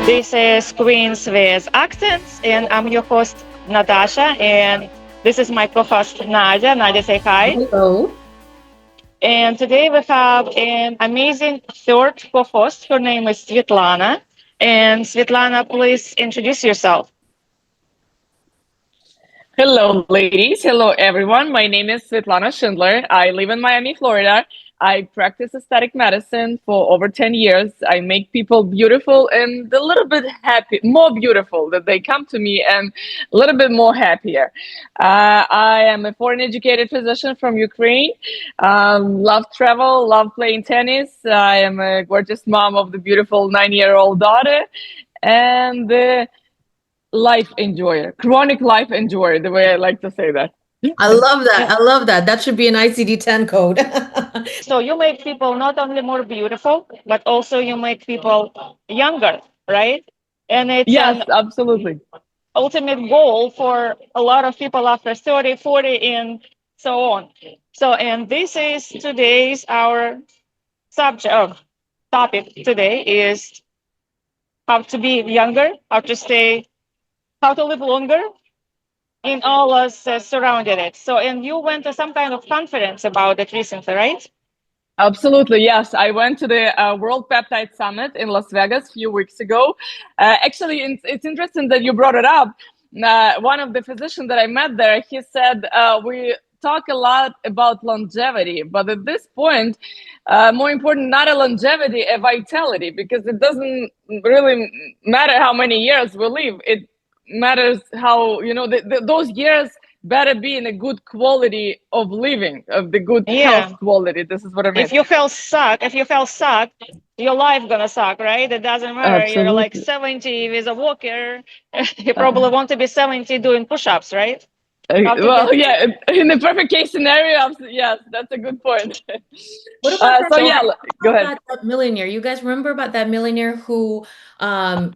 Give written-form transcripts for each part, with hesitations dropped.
This is Queens with Accents, and I'm your host, Natasha, and this is my co-host, Nadia. Nadia, say hi. Hello. And today we have an amazing third co-host. Her name is Svitlana. And Svitlana, please introduce yourself. Hello, ladies. Hello, everyone. My name is Svitlana Schindler. I live in Miami, Florida. I practice aesthetic medicine for over 10 years. I make people beautiful and a little bit happy, more beautiful that they come to me and a little bit more happier. I am a foreign educated physician from Ukraine. Love travel, love playing tennis. I am a gorgeous mom of the beautiful 9-year-old daughter. And life enjoyer, chronic life enjoyer, the way I like to say that. I love that. I love that. That should be an ICD-10 code. So you make people not only more beautiful, but also you make people younger, right? And it's Yes, an absolutely. ultimate goal for a lot of people after 30, 40, and so on. So, and this is today's our subject of topic today is how to be younger, how to stay, how to live longer in all us surrounded it. So, and you went to some kind of conference about it recently, right? Absolutely, yes. I went to the World Peptide Summit in Las Vegas a few weeks ago. Actually, it's interesting that you brought it up. One of the physicians that I met there, he said, we talk a lot about longevity, but at this point, more important, not a longevity, a vitality, because it doesn't really matter how many years we live. It matters how, those years better be in a good quality of living, of the good Yeah. health quality. This is what I mean. If you feel suck, your life gonna suck, right? It doesn't matter. You're like Absolutely. 70 with a walker. You probably want to be 70 doing push-ups, right? How to Well, get yeah, in the perfect case scenario, yes, that's a good point. What about that So so yeah, go ahead. that millionaire? You guys remember about that millionaire who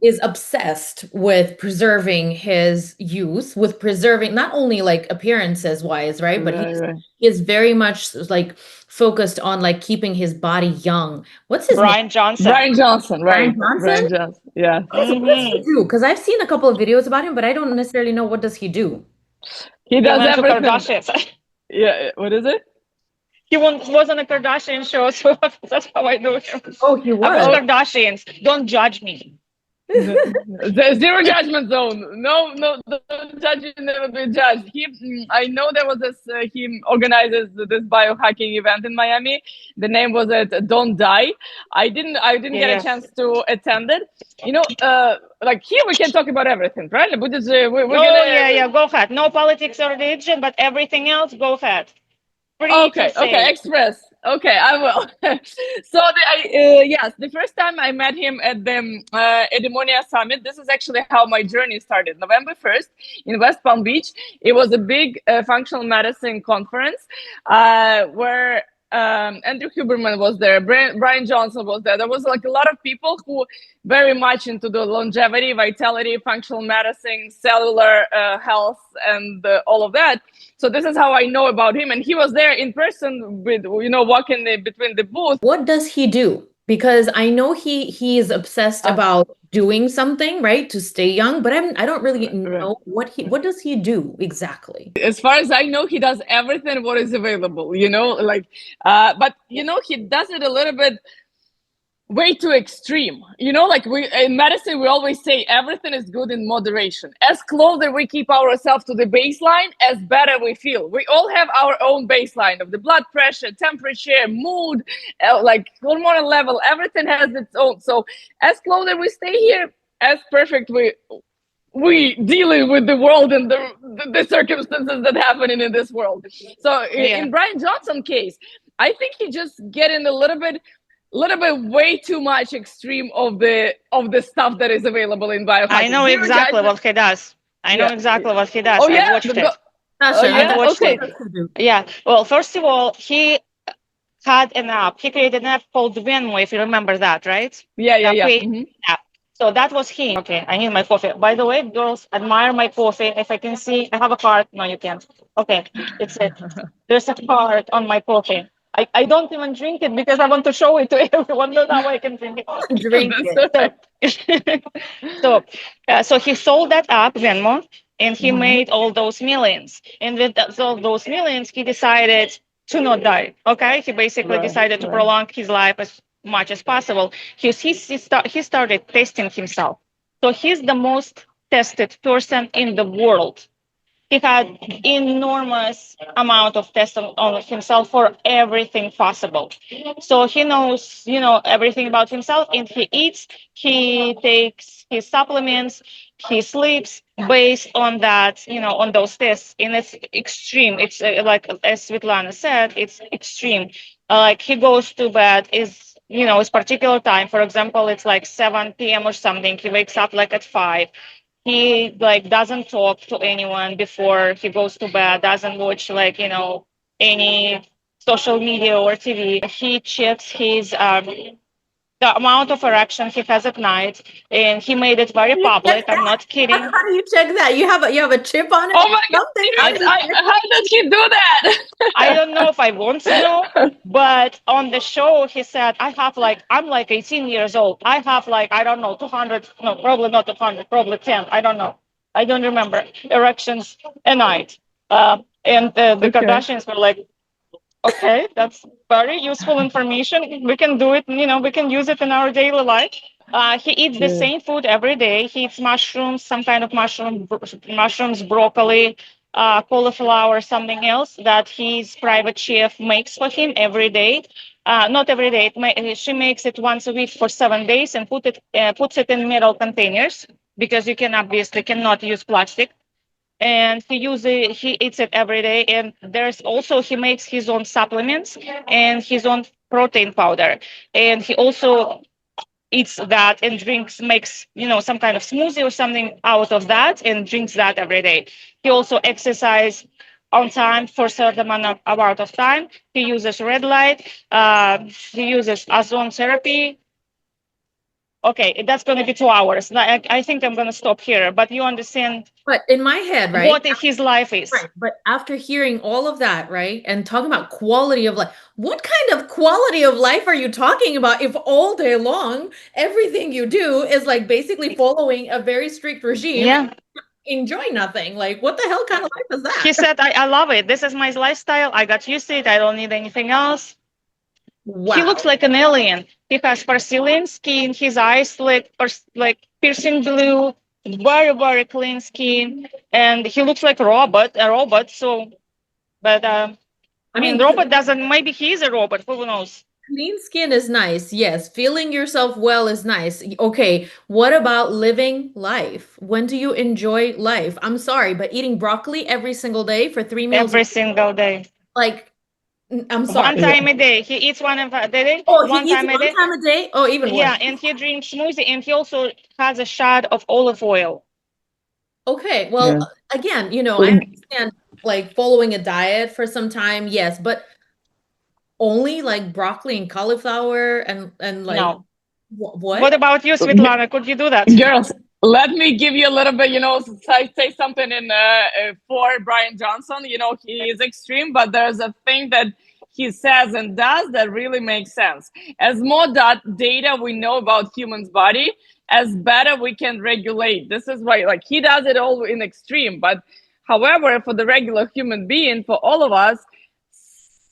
is obsessed with preserving his youth, with preserving not only like appearances wise, right? But Right, right. he is very much like focused on like keeping his body young. What's his name? Brian Johnson. Brian Johnson, Brian right? Johnson? Brian Johnson, yeah. What does he Hmm. do? Because I've seen a couple of videos about him, but I don't necessarily know what does he do. He He does went to everything. Kardashians. Yeah, what is it? Was on a Kardashian show, so that's how I know him. Oh, he I was was. Oh, Kardashians. Don't judge me. the zero judgment zone. No, no, don't judge. You never be judged. I know there was this. He organizes this biohacking event in Miami. The name was it. Don't die. I didn't get a Yeah. chance to attend it. Like here we can talk about everything, right? We're Oh yeah, gonna. yeah. Go ahead. No politics or religion, but everything else, go ahead. Free to Okay, say. express. Okay, I will. Yes, the first time I met him at the Edimonia Summit, this is actually how my journey started. November 1st in West Palm Beach, it was a big functional medicine conference where Andrew Huberman was there, Brian Johnson was there. There was like a lot of people who very much into the longevity, vitality, functional medicine, cellular health, and all of that. So this is how I know about him, and he was there in person with walking between the booths. What does he do? Because I know he is obsessed about doing something, right, to stay young, but I don't really Right. know what does he do exactly? As far as I know, he does everything what is available. But he does it a little bit way too extreme. Like we in medicine, we always say everything is good in moderation. As closer we keep ourselves to the baseline, as better we feel. We all have our own baseline of the blood pressure, temperature, mood, like hormonal level. Everything has its own. So as closer we stay here, as perfect we dealing with the world and the circumstances that happening in this world. So Yeah. in Brian Johnson case, I think he just getting a little bit way too much extreme of the stuff that is available in I biohacking. know Zero exactly judgment. what he does. I know Yeah. exactly what he does. Oh I've yeah. watched it. Oh Tasha, I've yeah. watched Okay. it. Yeah. Well, first of all, he had an app. He created an app called Venmo, if you remember that, right? Yeah. Create app. So that was him. Okay, I need my coffee. By the way, girls, admire my coffee. If I can see, I have a heart. No, you can't. Okay, it's it. There's a heart on my coffee. I don't even drink it because I want to show it to everyone. That's how I can drink Drink That's it. so it. So, so he sold that up Venmo, and he Mhm. made all those millions. And with all those millions, he decided to not die. Okay, he basically right, decided to right. prolong his life as much as possible. He started testing himself. So he's the most tested person in the world. He had enormous amount of tests on himself for everything possible. So he knows, everything about himself, and he eats, he takes his supplements, he sleeps based on that, on those tests. And it's extreme. It's like, as Svitlana said, it's extreme. Like he goes to bed is, his particular time. For example, it's like 7 p.m. or something. He wakes up like at 5. He like doesn't talk to anyone before he goes to bed, doesn't watch like, any social media or TV. He checks his the amount of erection he has at night, and he made it very You check public. I'm that? not kidding. How do you check that? You have a chip on it Oh or my God, something? How do serious? you check How did he do that? I don't know if I want to know, but on the show he said I'm like 18 years old. I have like, I don't know, 200, no, probably not 200, probably 10. I don't know. I don't remember erections a night. And the Okay. Kardashians were like, okay, that's very useful information. We can do it, we can use it in our daily life. He eats the Yeah. same food every day. He eats mushrooms, some kind of mushrooms, broccoli, cauliflower, something else that his private chef makes for him every day. Not every day. She makes it once a week for 7 days and puts it in metal containers because you can obviously cannot use plastic. And he eats it every day. And there's also, he makes his own supplements and his own protein powder. And he also eats that and makes, some kind of smoothie or something out of that and drinks that every day. He also exercise on time for a certain amount of time. He uses red light. He uses ozone therapy. Okay, that's going to be 2 hours. I think I'm going to stop here, but you understand But in my head, right? what his life is. Right. But after hearing all of that, right, and talking about quality of life, what kind of quality of life are you talking about if all day long everything you do is like basically following a very strict regime and Yeah. enjoy nothing? Like, what the hell kind of life is He that? said, I love it. This is my lifestyle. I got used to it. I don't need anything else. He looks Wow. like an alien. He has porcelain skin. His eyes like piercing blue, very, very clean skin. And he looks like a robot. So, but I I mean, mean, robot doesn't, maybe he is a robot. Who knows? clean skin is nice. Yes. Feeling yourself well is nice. Okay. What about living life? When do you enjoy life? I'm sorry, but eating broccoli every single day for 3 meals, Every single day. like, I'm sorry. One Yeah. time a day. He eats one of a day, Oh, he one eats time a one day. time a day? Oh, even worse. Yeah, and he drinks smoothie, and he also has a shot of olive oil. Okay. Yeah. Well, again, I understand like following a diet for some time, yes, but only like broccoli and cauliflower and like No. What what? about you, G- Svitlana? Could you do that? Girls, let me give you a little bit, say something in for Brian Johnson. He is extreme, but there's a thing that he says and does that really makes sense. As more data we know about humans' body, as better we can regulate. This is why, like, he does it all in extreme, but however, for the regular human being, for all of us,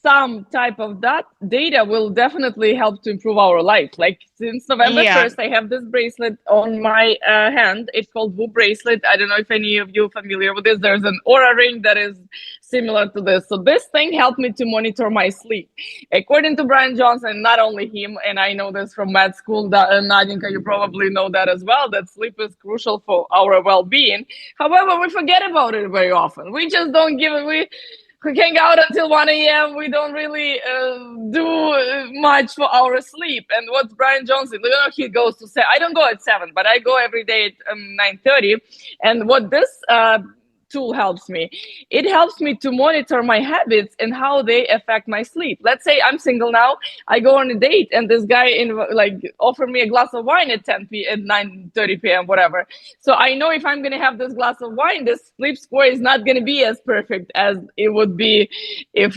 some type of that data will definitely help to improve our life. Like since November Yeah. 1st, I have this bracelet on my hand. It's called Woo bracelet. I don't know if any of you are familiar with this. There's an Aura ring that is similar to this. So this thing helped me to monitor my sleep. According to Brian Johnson, not only him, and I know this from med school, that, Nadinka, you probably know that as well, that sleep is crucial for our well-being. However, we forget about it very often. We just don't give it, we hang out until 1 a.m. We don't really do much for our sleep. And what's Brian Johnson? He goes to I don't go at 7, but I go every day at 9:30. And what this tool helps me? It helps me to monitor my habits and how they affect my sleep. Let's say I'm single now. I go on a date and this guy offer me a glass of wine at 9:30 p.m. whatever. So I know if I'm gonna have this glass of wine, this sleep score is not gonna be as perfect as it would be if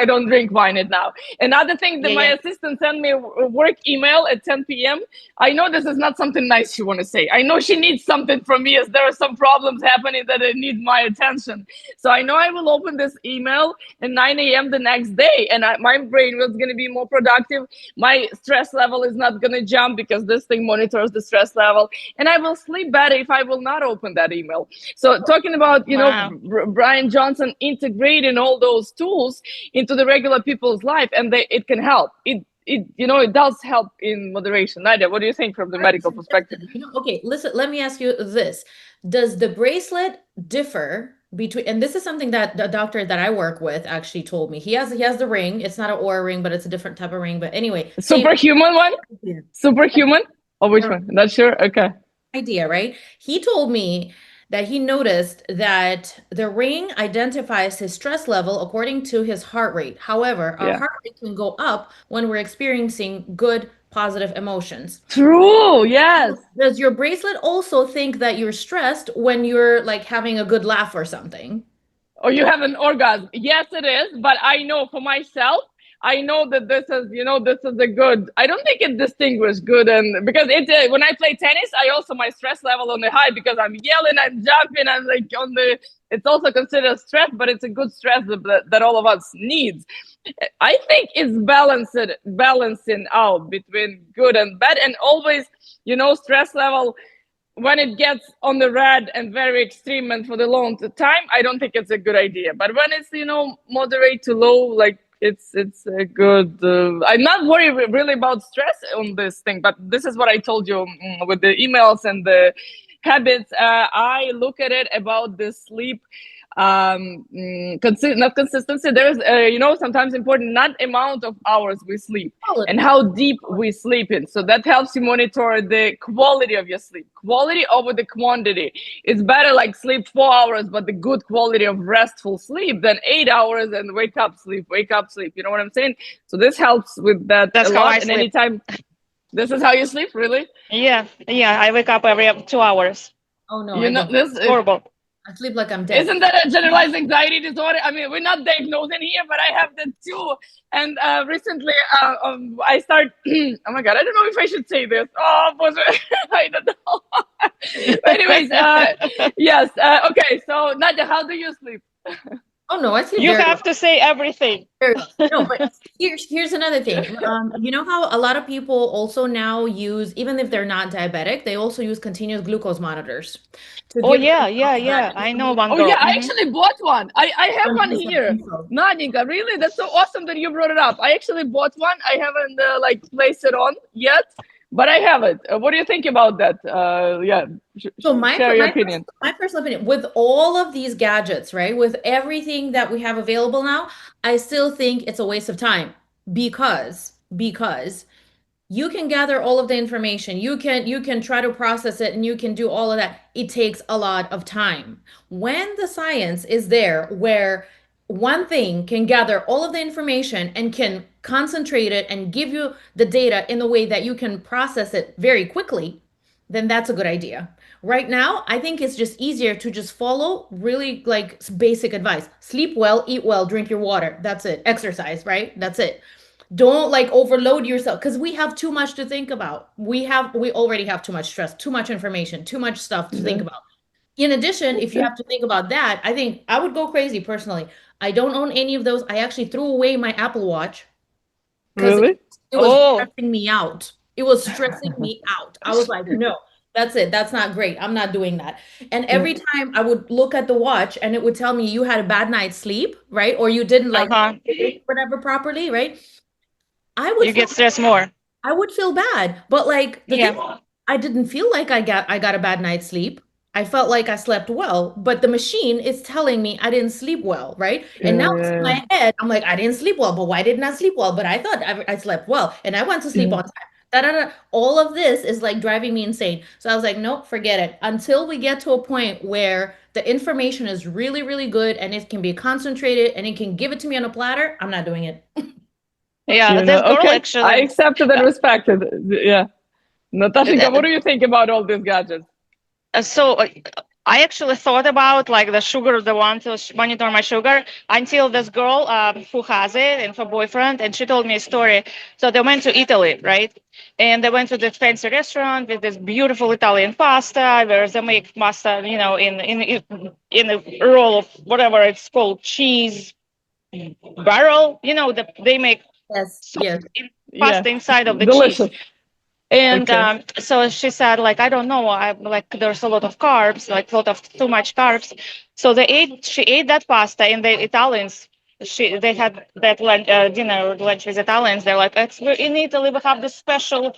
I don't drink wine at now. Another thing that Yeah, my yeah. assistant sent me a work email at 10 p.m. I know this is not something nice she want to say. I know she needs something from me as there are some problems happening that need my attention. So I know I will open this email at 9 a.m. the next day, and my brain was going to be more productive. My stress level is not going to jump because this thing monitors the stress level, and I will sleep better if I will not open that email. So talking about, Wow. Brian Johnson integrating all those tools into the regular people's life, and it can help. It does help in moderation. Nadia, what do you think from the Very medical perspective? suggested. Okay, listen, let me ask you this. Does the bracelet differ between, and this is something that the doctor that I work with actually told me. He has the ring. It's not an Oura ring, but it's a different type of ring. But anyway, same Superhuman one? idea. Superhuman? Or which one? Not sure. Okay. Idea, right? He told me that he noticed that the ring identifies his stress level according to his heart rate. However, our Yeah. heart rate can go up when we're experiencing good, positive emotions. True. Yes. Does your bracelet also think that you're stressed when you're like having a good laugh or something? Or you have an orgasm. Yes, it is. But I know for myself, I know that this is a good. I don't think it distinguishes good and because when I play tennis, I also my stress level on the high because I'm yelling, I'm jumping, I'm like on the. It's also considered stress, but it's a good stress that all of us needs. I think it's balancing out between good and bad, and always, stress level when it gets on the red and very extreme and for the long time, I don't think it's a good idea. But when it's moderate to low, like it's a good. I'm not worried really about stress on this thing, but this is what I told you with the emails and the habits. I look at it about the sleep not consistency. There's sometimes important not amount of hours we sleep and how deep we sleep in. So that helps you monitor the quality of your sleep. Quality over the quantity. It's better like sleep 4 hours, but the good quality of restful sleep than 8 hours and wake up sleep. You know what I'm saying? So this helps with that That's a how lot. I And sleep. anytime this is how you sleep, really? Yeah, yeah. I wake up every 2 hours. Oh no, You I know don't. this. Horrible. I sleep like I'm dead. Isn't that a generalized anxiety disorder? I mean, we're not diagnosing here, but I have that too. And recently, I start. Oh my god, I don't know if I should say this. Oh, I don't know. But anyways, yes. Okay, so Nadia, how do you sleep? Oh no, I sleep You very well. have to say everything. Very well. No, but here's another thing. You know how a lot of people also now use, even if they're not diabetic, they also use continuous glucose monitors to Oh give yeah, yeah, themselves that yeah. I know one Oh stability. yeah, girl. I actually bought one. I have one 100% here. info. Nadia, really? That's so awesome that you brought it up. I actually bought one. I haven't placed it on yet, but I have it. What do you think about that? Yeah, So my share your my opinion. my personal opinion, with all of these gadgets, right, with everything that we have available now, I still think it's a waste of time because you can gather all of the information, you can try to process it, and you can do all of that. It takes a lot of time. When the science is there where one thing can gather all of the information and can concentrate it and give you the data in the way that you can process it very quickly, then that's a good idea. Right now, I think it's just easier to just follow really like basic advice. Sleep well, eat well, drink your water. That's it. Exercise, right? That's it. Don't like overload yourself because we have too much to think about. We already have too much stress, too much information, too much stuff to think Yeah. about. In addition, if you Okay. have to think about that, I think I would go crazy personally. I don't own any of those. I actually threw away my Apple Watch because Really? it was Oh, stressing me out. It was stressing me out. I was like, no, that's it. That's not great. I'm not doing that. And every time I would look at the watch and it would tell me you had a bad night's sleep, right? Or you didn't like uh-huh. whatever properly, right? I would You feel get stressed more. I would feel bad. But like the thing, Yeah. I didn't feel like I got a bad night's sleep. I felt like I slept well, but the machine is telling me I didn't sleep well, right? And now Yeah, it's in yeah, my head, I'm like, I didn't sleep well, but why didn't I sleep well? But I thought I slept well, and I went to sleep yeah. on time. Da, da, da. All of this is like driving me insane. So I was like, nope, forget it. Until we get to a point where the information is really, really good and it can be concentrated and it can give it to me on a platter, I'm not doing it. Yeah, this girl Okay, I actually. accepted and Uh, respected. Yeah. Natasha, uh, what do you think about all these gadgets? so I actually thought about like the sugar, the one to monitor my sugar, until this girl who has it and her boyfriend, and she told me a story. So they went to Italy, right? And they went to this fancy restaurant with this beautiful Italian pasta, where they make pasta, in a roll of whatever it's called, cheese barrel. They make Yes, sauce yes. in Yeah, pasta inside of the cheese. delicious. And Okay. so she said, like, I don't know, I like there's a lot of carbs, like a lot of too much carbs. So she ate that pasta, and the Italians, they had that dinner lunch with Italians. They're like, in Italy we have this special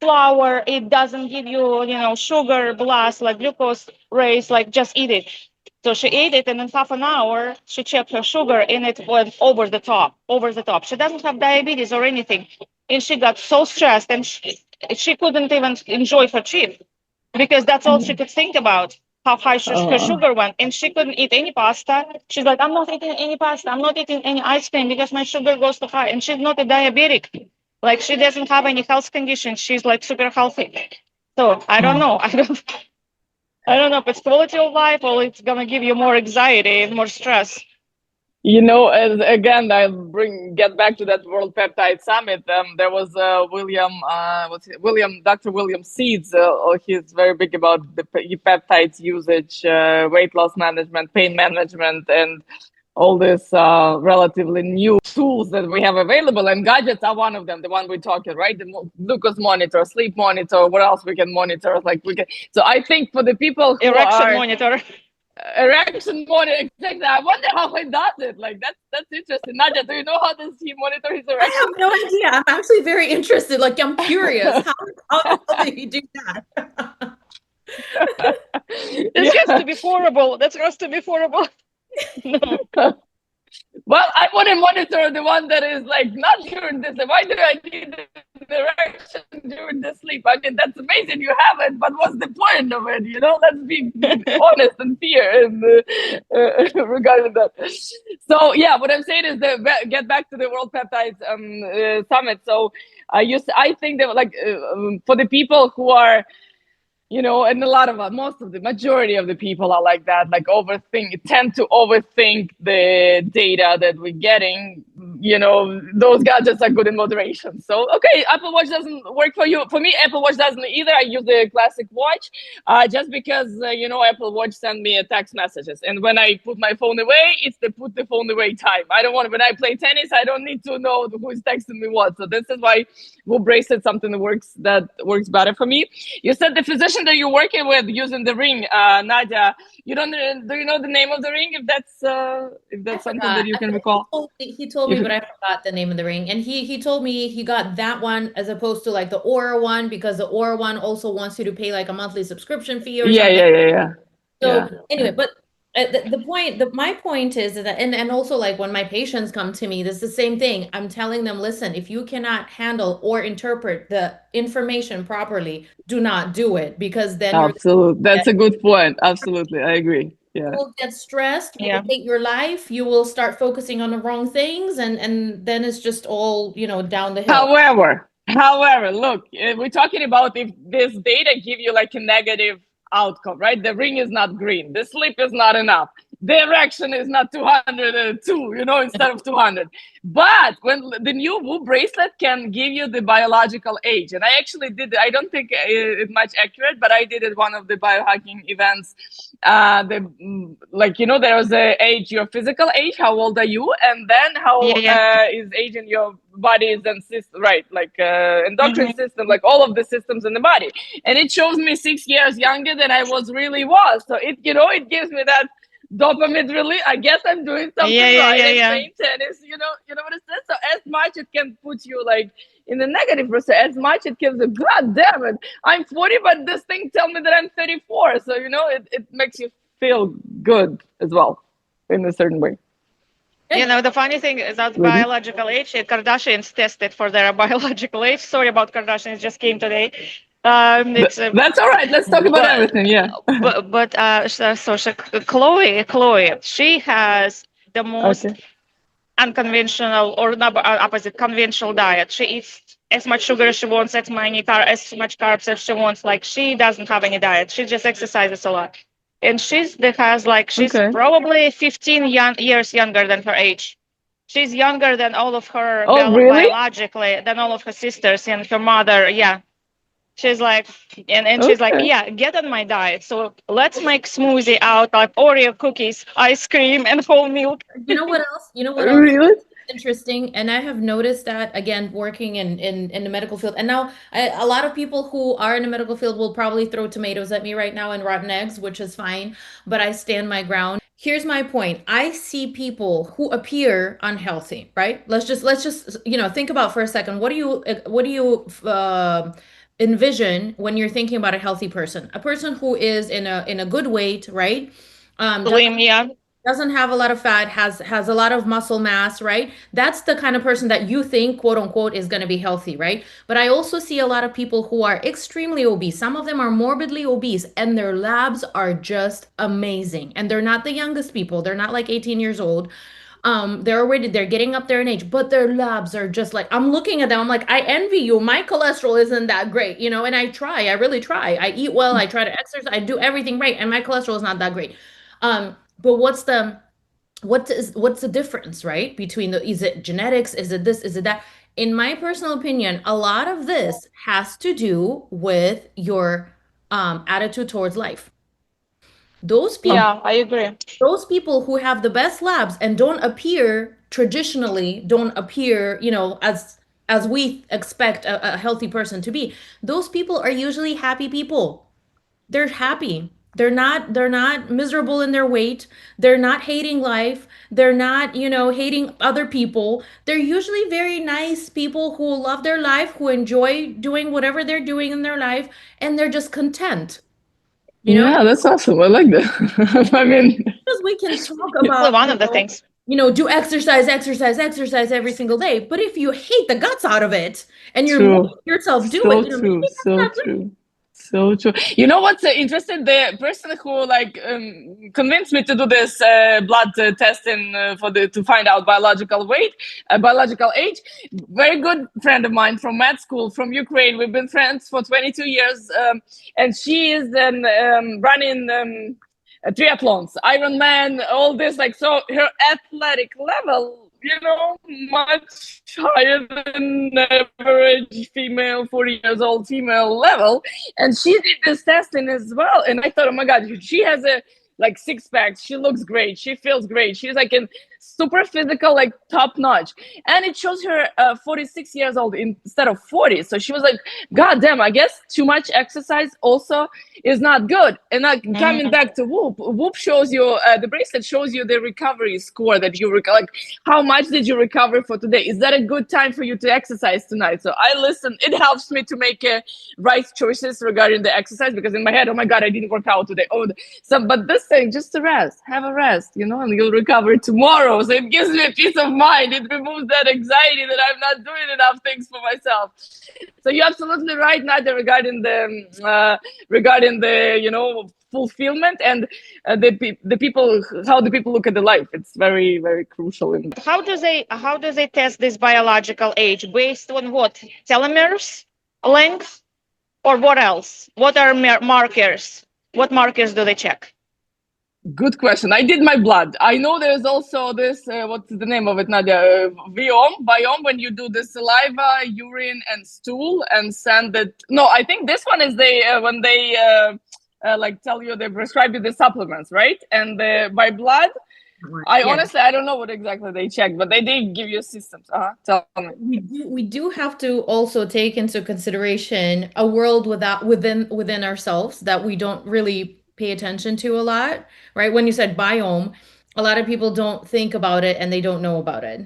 flour. It doesn't give you, sugar blast like glucose raise. Like just eat it. So she ate it, and in half an hour, she checked her sugar, and it went over the top, over the top. She doesn't have diabetes or anything, and she got so stressed, and she couldn't even enjoy her trip because that's all she could think about. How high her Uh, sugar went, and she couldn't eat any pasta. She's like, I'm not eating any pasta. I'm not eating any ice cream because my sugar goes too high. And she's not a diabetic. Like she doesn't have any health conditions. She's like super healthy. So I don't know. I don't know if it's quality of life or it's gonna give you more anxiety and more stress. as again, get back to that World Peptide Summit. There was Dr. William Seeds. He's very big about the peptides usage, weight loss management, pain management, and all these relatively new tools that we have available. And gadgets are one of them. The one we're talking, right? The glucose monitor, sleep monitor. What else we can monitor? Like we can. So I think for the people who Erection are monitor. erection monitor. Exactly. I wonder how he does it. Like that's interesting. Nadia, do you know how does he monitor his I have erection? no idea. I'm actually very interested. Like, I'm curious. How the hell did he do that? This has Yeah. to be horrible. That has to be horrible. No. Well, I want to monitor the one that is like not during this. Why do I need the erection during the sleep? I mean, that's amazing you have it, but what's the point of it? Let's be honest and fair regarding that. So yeah, what I'm saying is get back to the World Peptides Summit. So I think that like for the people who are and a lot of most of the majority of the people are like that, like tend to overthink the data that we're getting. Those gadgets are good in moderation. So okay, Apple Watch doesn't work for you. For me, Apple Watch doesn't either. I use the classic watch, just because Apple Watch send me a text messages, and when I put my phone away, it's the put the phone away time. I don't want when I play tennis, I don't need to know who is texting me what. So this is why we'll bracelet something that works better for me. You said the physician that you're working with using the ring, Nadia. You don't do you know the name of the ring? If I that's something forgot. that you can recall. He told me, If but I forgot the name of the ring. And he told me he got that one as opposed to like the Aura one because the Aura one also wants you to pay like a monthly subscription fee or yeah, something. yeah, yeah, yeah, So yeah, anyway, but my point is that, and also like when my patients come to me, this is the same thing. I'm telling them, listen, if you cannot handle or interpret the information properly, do not do it because then absolutely. That's a good point. Absolutely, I agree. you Yeah. will get stressed, you will Yeah. hate your life, you will start focusing on the wrong things, and then it's just all, down the hill. However, look, we're talking about if this data give you like a negative outcome, right? The ring is not green, the sleep is not enough, the erection is not 202, instead of 200. But when the new Woo bracelet can give you the biological age, and I actually did, I don't think it's much accurate, but I did it one of the biohacking events. There was a age, your physical age, how old are you, and then how Yeah, yeah. is age in your bodies and system, right? Like endocrine Hmm. system, like all of the systems in the body, and it shows me 6 years younger than I was. So it gives me that dopamine release. I guess I'm doing Yeah, something yeah, right. yeah, I'm yeah. playing tennis. You know what it says. So as much it can put you like in the negative percent, as much it gives you. God damn it! I'm 40, but this thing tell me that I'm 34. So it makes you feel good as well in a certain way. You know, the funny thing is that Really? biological age, Kardashians tested for their biological age. Sorry about Kardashians, it just came today. It's That's all right. Let's talk about but everything. Yeah. Chloe, she has the most Okay. unconventional or not opposite conventional diet. She eats as much sugar as she wants, as much carbs as she wants. Like she doesn't have any diet. She just exercises a lot, and she's Okay. probably 15 years younger than her age. She's younger than all of her Oh, really? biologically than all of her sisters and her mother. Yeah, she's like, and she's like, Okay. yeah, get on my diet. So let's make smoothie out of Oreo cookies, ice cream, and whole milk. You know what else? You know what else Really? interesting, and I have noticed that again working in the medical field. And now a lot of people who are in the medical field will probably throw tomatoes at me right now and rotten eggs, which is fine, but I stand my ground. Here's my point. I see people who appear unhealthy, right? Let's just think about for a second. What do you envision when you're thinking about a healthy person? A person who is in a good weight, right? Slim, yeah. Doesn't have a lot of fat, has a lot of muscle mass, right? That's the kind of person that you think, quote unquote, is going to be healthy, right? But I also see a lot of people who are extremely obese. Some of them are morbidly obese, and their labs are just amazing. And they're not the youngest people. They're not like 18 years old. They're getting up there in age, but their labs are just like, I'm looking at them, I'm like, I envy you. My cholesterol isn't that great, and I really try. I eat well, I try to exercise, I do everything right, and my cholesterol is not that great. But what's the difference, right? Between is it genetics? Is it this? Is it that? In my personal opinion, a lot of this has to do with your attitude towards life. Those people, Oh, Yeah, I agree. those people who have the best labs and don't appear, as we expect a healthy person to be. Those people are usually happy people. They're happy. They're not miserable in their weight. They're not hating life. They're not, hating other people. They're usually very nice people who love their life, who enjoy doing whatever they're doing in their life, and they're just content. You know, yeah, that's awesome. I like that. I mean, because we can talk Only about, one of the things. do exercise, exercise, exercise every single day. But if you hate the guts out of it and you're true. making yourself do it, So maybe true. that's So not good. true. So true. You know what's interesting? The person who convinced me to do this blood testing for the to find out biological weight, biological age. Very good friend of mine from med school from Ukraine. We've been friends for 22 years, and she is running triathlons, Ironman, all this. Like so, her athletic level, much higher than average female, 40 years old female level. And she did this testing as well. And I thought, oh my God, she has a like six packs. She looks great. She feels great. She's like in super physical, like top notch. And it shows her 46 years old instead of 40. So she was like, God damn, I guess too much exercise also is not good. And like coming Mm. back to Whoop shows you the bracelet shows you the recovery score that you like how much did you recover for today? Is that a good time for you to exercise tonight? So I listen. It helps me to make right choices regarding the exercise because in my head, oh my God, I didn't work out today. Oh, so but this thing, just to rest, have a rest, and you'll recover tomorrow. So it gives me a peace of mind. It removes that anxiety that I'm not doing enough things for myself. So you're absolutely right, Nadia, regarding the fulfillment and the people how the people look at the life. It's very very crucial in that. How do they test this biological age based on what? Telomeres length or what else? What are markers? What markers do they check? Good question. I did my blood. I know there's also this what's the name of it, Nadia? Biome, when you do the saliva, urine and stool and send it. No, I think this one is they when they like tell you, they prescribe you the supplements, right? And by blood, I Yeah. honestly I don't know what exactly they check, but they did give you systems. Tell me. We do have to also take into consideration a world within ourselves that we don't really pay attention to a lot, right? When you said biome, a lot of people don't think about it and they don't know about it.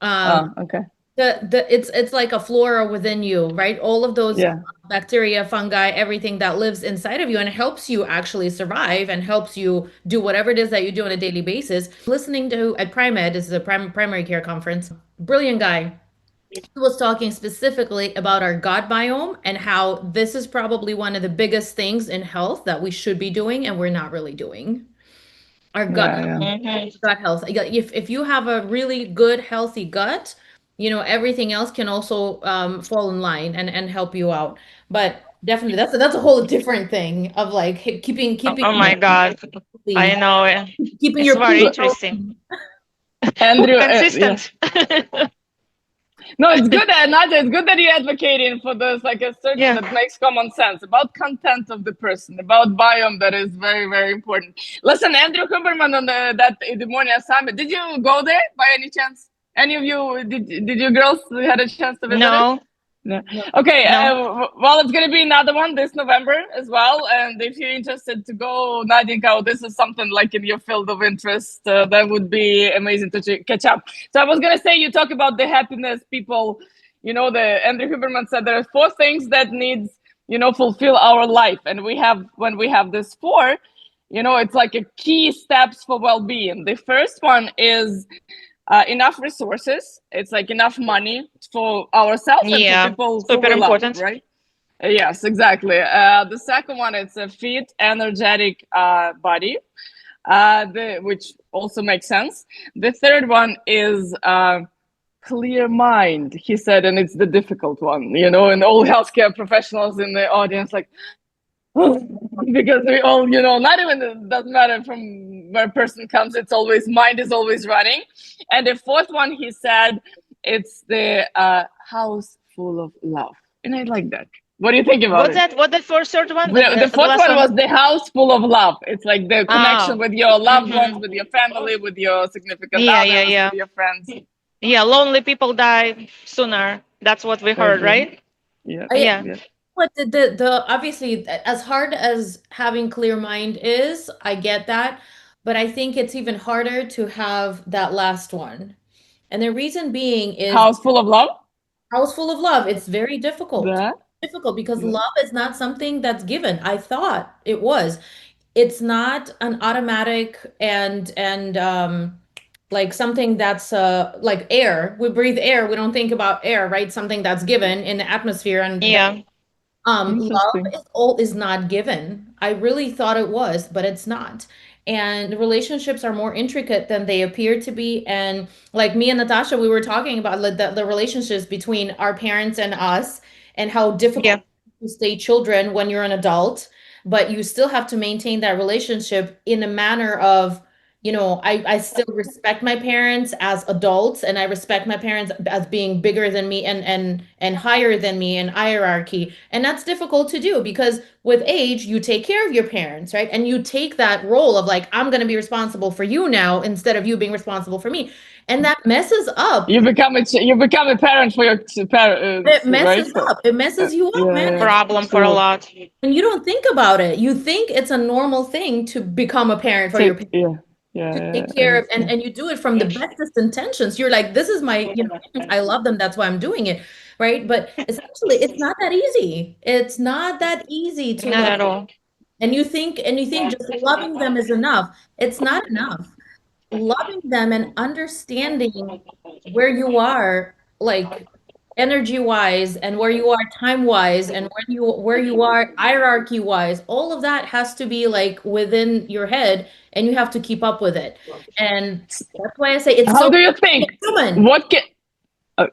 Um, Okay. It's like a flora within you, right? All of those Yeah, bacteria, fungi, everything that lives inside of you and helps you actually survive and helps you do whatever it is that you do on a daily basis. Listening to at Primed, this is a primary care conference. Brilliant guy. He was talking specifically about our gut biome and how this is probably one of the biggest things in health that we should be doing and we're not really doing. Our gut yeah, yeah. Mhm. gut health. If you have a really good, healthy gut, everything else can also fall in line and help you out. But definitely, that's a whole different thing of like keeping Oh my God. I healthy, know it. keeping It's your very pH interesting. Andrew, yeah. Consistent. No, it's good, Nadia. It's good that you're advocating for this, like a certain Yeah. that makes common sense about content of the person, about biome. That is very, very important. Listen, Andrew Huberman on that Eudaimonia summit. Did you go there by any chance? Any of you? Did you girls had a chance to visit it? No, No. No. Okay. no. Well, it's going to be another one this November as well. And if you're interested to go, Nadinka, this is something like in your field of interest. That would be amazing to catch up. So I was going to say, you talk about the happiness people. The Andrew Huberman said there are four things that needs fulfill our life, and when we have this four, it's like a key steps for well-being. The first one is enough resources. It's like enough money for ourselves and for Yeah, people who super we love, important. right? Yes, exactly. The second one is a fit, energetic body, which also makes sense. The third one is clear mind, he said, and it's the difficult one, and all healthcare professionals in the audience, like, because we all, not even it doesn't matter from where a person comes, it's always mind is always running. And the fourth one, he said, it's the house full of love, and I like that. What do you think about What's it? that? What the first third one? The The fourth last one one? was the house full of love. It's like the connection Oh. with your loved ones, Mm-hmm. with your family, with your significant Yeah, yeah, others, yeah. with your friends. Yeah, lonely people die sooner. That's what we I heard, agree. right? Yeah, I Yeah. yeah. But the obviously, as hard as having clear mind is, I get that, but I think it's even harder to have that last one. And the reason being is House full of love. house full of love. It's very difficult. That. Difficult because That. love is not something that's given. I thought it was. It's not an automatic and like something that's like air. We breathe air. We don't think about air, right? Something that's given in the atmosphere and Yeah. love Interesting. is not given. I really thought it was, but it's not. And relationships are more intricate than they appear to be. And like me and Natasha, we were talking about like the relationships between our parents and us, and how difficult Yeah. to stay children when you're an adult, but you still have to maintain that relationship in a manner of, I still respect my parents as adults, and I respect my parents as being bigger than me and higher than me in hierarchy. And that's difficult to do because with age, you take care of your parents, right? And you take that role of like, I'm going to be responsible for you now instead of you being responsible for me. And that messes up. You become a parent for your It parents, right? messes up. It messes you up, man. Yeah, Problem for a true. lot. And you don't think about it. You think it's a normal thing to become a parent for your Take parents, yeah, yeah, to yeah. take I care of, and understand. you do it from the bestest intentions. You're like, this is my, parents. I love them, that's why I'm doing it, right? But essentially it's not that easy. It's not that easy to Not love. at all. And you think just loving them is enough. It's not enough. Loving them and understanding where you are, like energy wise, and where you are time wise, and where you are hierarchy wise, all of that has to be like within your head, and you have to keep up with it. And that's why I say it's How so do you think? human. What can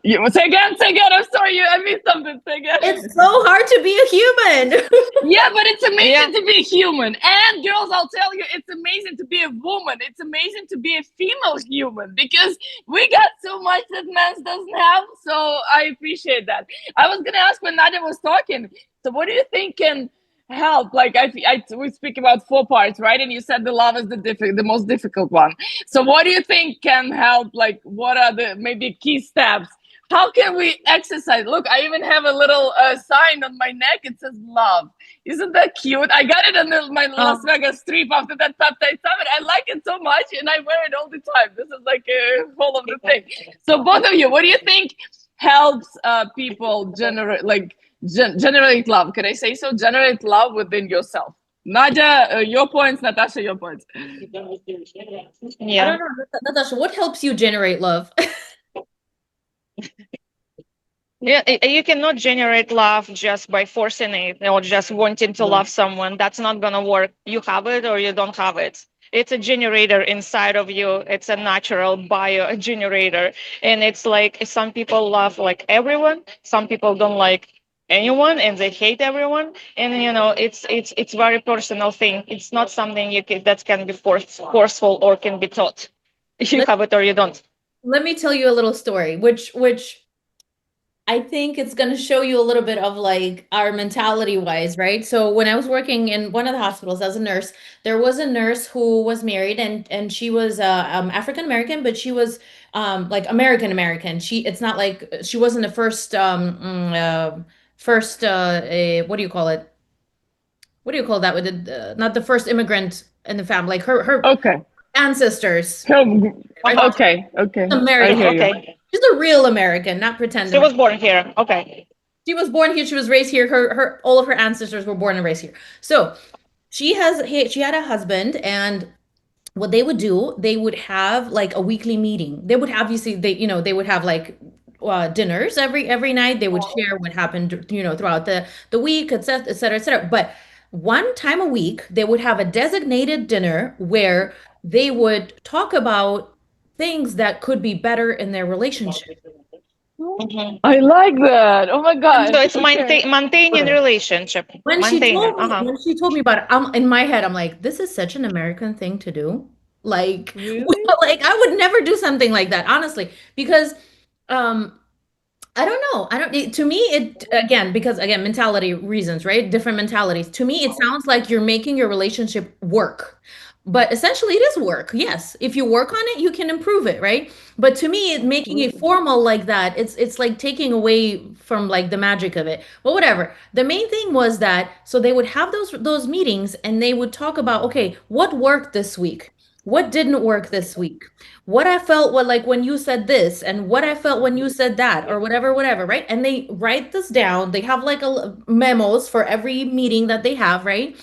you say again? Say again. I'm sorry, I missed something. Say again. It's so hard to be a human. Yeah, but it's Yeah. amazing to be human. And girls, I'll tell you, it's amazing to be a woman. It's amazing to be a female human because we got so much that men doesn't have. So I appreciate that. I was gonna ask when Nadia was talking. So what do you think can help? Like we speak about four parts, right? And you said the love is the most difficult one. So what do you think can help? Like what are the maybe key steps? How can we exercise? Look, I even have a little sign on my neck. It says love. Isn't that cute? I got it on my Las Oh, Vegas trip after that peptide summit. I like it so much and I wear it all the time. This is like a whole of the thing. So both of you, what do you think helps people generate like generate love. Can I say so? Generate love within yourself. Nadia, your points. Natasha, your points. I Yeah. don't know, Natasha, what helps you generate love? Yeah, you cannot generate love just by forcing it or just wanting to love someone. That's not gonna work. You have it or you don't have it. It's a generator inside of you. It's a natural bio generator, and it's like some people love like everyone. Some people don't like anyone, and they hate everyone. And it's very personal thing. It's not something that can be forceful or can be taught. You Let, have it or you don't. let me tell you a little story, which I think it's going to show you a little bit of like our mentality wise, right? So when I was working in one of the hospitals as a nurse, there was a nurse who was married, and she was African American, but she was like American American. It's not like she wasn't the first what do you call it? What do you call that? With not the first immigrant in the family, like her Okay. ancestors, right? Uh-huh. Okay. Okay. I American. hear you. Okay. She's a real American, not pretend She American. was born here. Okay. She was born here. She was raised here. Her all of her ancestors were born and raised here. So she had a husband, and what they would do, they would have like a weekly meeting. They would obviously they would have like dinners every night. They would share what happened throughout the week, etc., etc., etc. But one time a week, they would have a designated dinner where they would talk about things that could be better in their relationship. Mhm. I like that. Oh my And So gosh. it's Okay. maintaining relationship. Maintaining. Uh-huh. when she told me about it, I'm in my head, I'm like, this is such an American thing to do. Like, Really? like I would never do something like that, honestly, because um I don't know. I don't to me it again because again mentality reasons, right? Different mentalities. To me it sounds like you're making your relationship work. But essentially it is work. Yes. If you work on it, you can improve it, right? But to me making it Absolutely. formal like that, it's like taking away from like the magic of it. But whatever. The main thing was that so they would have those meetings and they would talk about, okay, what worked this week? What didn't work this week? What I felt what like when you said this and what I felt when you said that or whatever, right? And they write this down. They have like a memos for every meeting that they have, right?